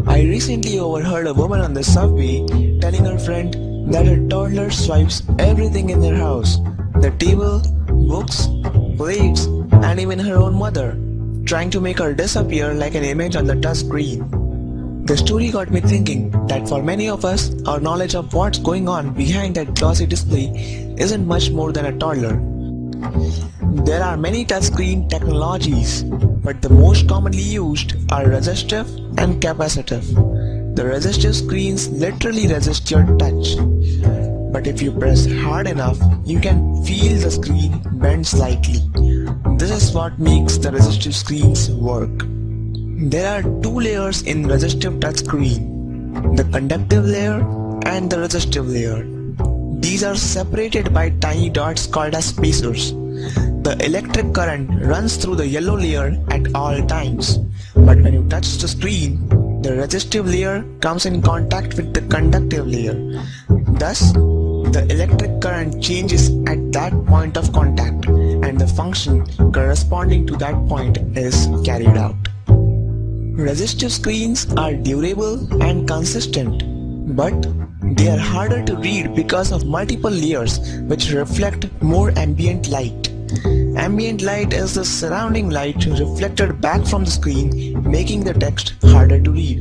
I recently overheard a woman on the subway telling her friend that her toddler swipes everything in their house, the table, books, plates, and even her own mother, trying to make her disappear like an image on the touch screen. The story got me thinking that for many of us, our knowledge of what's going on behind that glossy display isn't much more than a toddler. There are many touchscreen technologies, but the most commonly used are resistive and capacitive. The resistive screens literally resist your touch, but if you press hard enough, you can feel the screen bend slightly. This is what makes the resistive screens work. There are two layers in resistive touchscreen, the conductive layer and the resistive layer. These are separated by tiny dots called as spacers. The electric current runs through the yellow layer at all times, but when you touch the screen, the resistive layer comes in contact with the conductive layer. Thus, the electric current changes at that point of contact, and the function corresponding to that point is carried out. Resistive screens are durable and consistent, but they are harder to read because of multiple layers which reflect more ambient light. Ambient light is the surrounding light reflected back from the screen, making the text harder to read.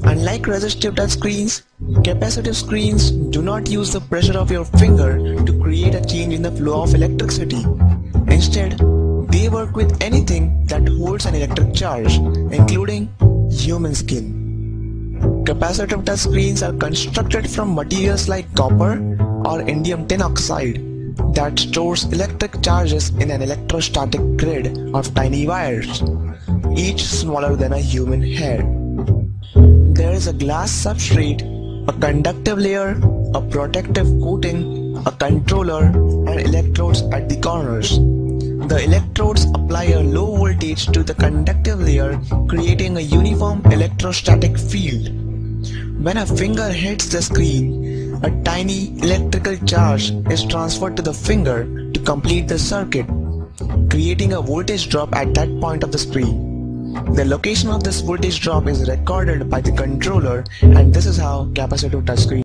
Unlike resistive touch screens, capacitive screens do not use the pressure of your finger to create a change in the flow of electricity. Instead, they work with anything that holds an electric charge, including human skin. Capacitive touch screens are constructed from materials like copper or indium tin oxide that stores electric charges in an electrostatic grid of tiny wires, each smaller than a human hair. There is a glass substrate, a conductive layer, a protective coating, a controller, and electrodes at the corners. The electrodes apply a low voltage to the conductive layer, creating a uniform electrostatic field. When a finger hits the screen, a tiny electrical charge is transferred to the finger to complete the circuit, creating a voltage drop at that point of the screen. The location of this voltage drop is recorded by the controller, and this is how capacitive touchscreen